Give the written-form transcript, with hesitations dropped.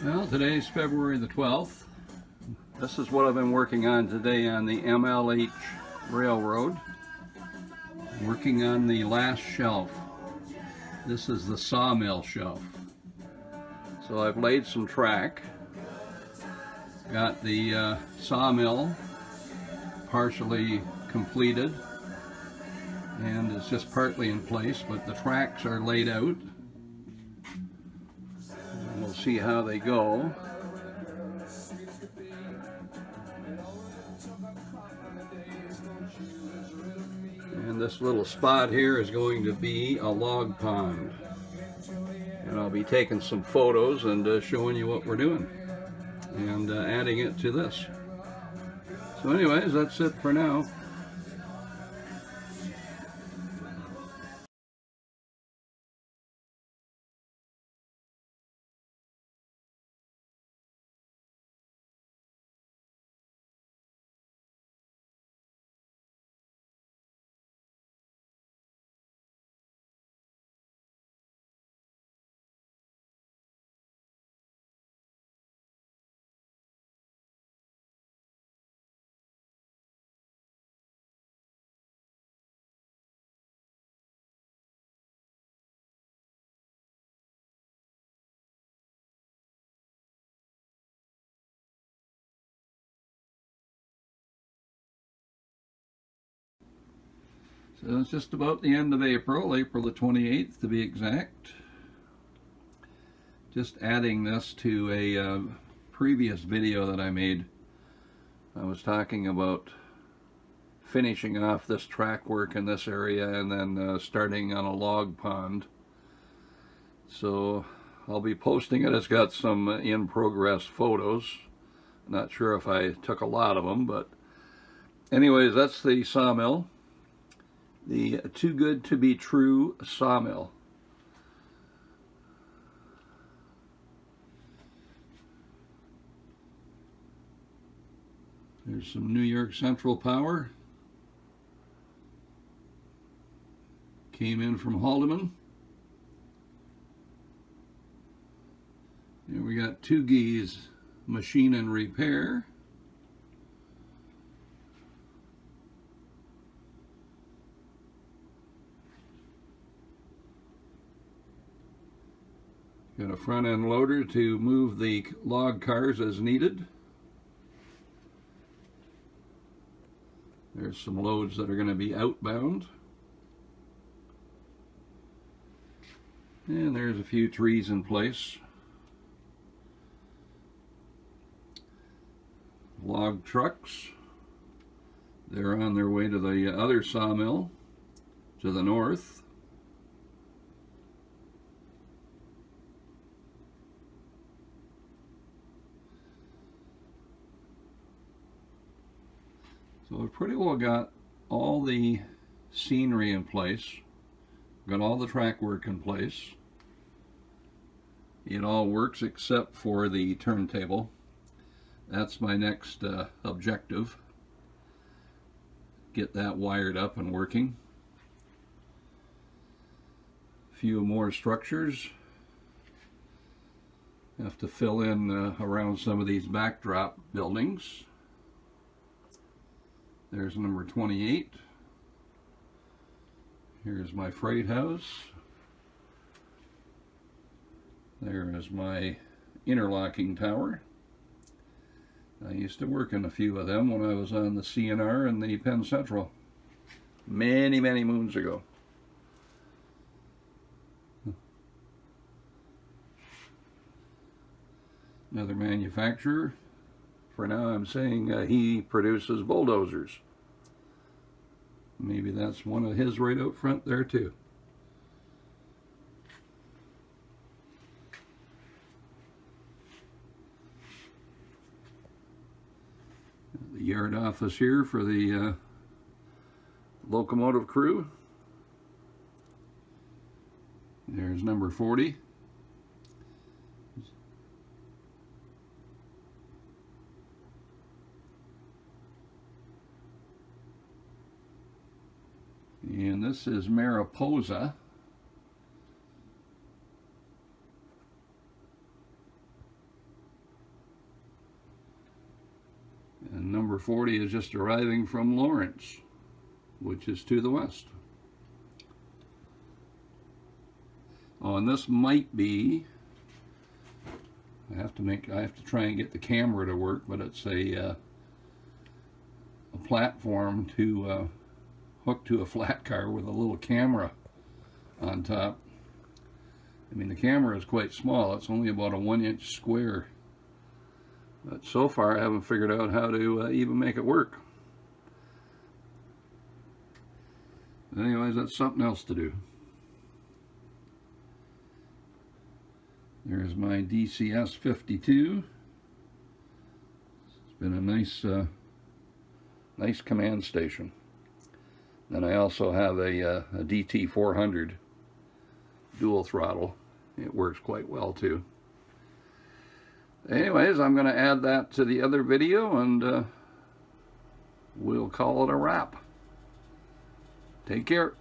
Well, today's February the 12th. This is what I've been working on today on the MLH Railroad. Working on the last shelf. This is the sawmill shelf. So I've laid some track. Got the sawmill partially completed. And it's just partly in place, but the tracks are laid out. And we'll see how they go. And this little spot here is going to be a log pond. And I'll be taking some photos and showing you what we're doing. And adding it to this. So anyways, that's it for now. So it's just about the end of April, April the 28th to be exact. Just adding this to a previous video that I made. I was talking about finishing off this track work in this area and then starting on a log pond. So I'll be posting it. It's got some in-progress photos. Not sure if I took a lot of them, but anyways, that's the sawmill. The Too Good to Be True sawmill. There's some New York Central power. Came in from Haldeman. And we got Toogies Machine and Repair. Got a front end loader to move the log cars as needed. There's some loads that are going to be outbound. And there's a few trees in place. Log trucks. They're on their way to the other sawmill to the north. So we've pretty well got all the scenery in place, got all the track work in place. It all works except for the turntable. That's my next objective. Get that wired up and working. A few more structures. Have to fill in around some of these backdrop buildings. There's number 28. Here's my freight house. There is my interlocking tower. I used to work in a few of them when I was on the CNR and the Penn Central. Many, many moons ago. Another manufacturer. For now I'm saying he produces bulldozers. Maybe that's one of his right out front there too. The yard office here for the locomotive crew. There's number 40. And this is Mariposa. number 40 is just arriving from Lawrence, which is to the west. Oh, and this might be, I have to try and get the camera to work, but it's a platform to hook to a flat car with a little camera on top. I mean, the camera is quite small. It's only about a 1-inch square. But so far, I haven't figured out how to even make it work. Anyways, that's something else to do. There's my DCS 52. It's been a nice, nice command station. Then I also have a DT 400 dual throttle. It works quite well too. Anyways, I'm going to add that to the other video, and we'll call it a wrap. Take care.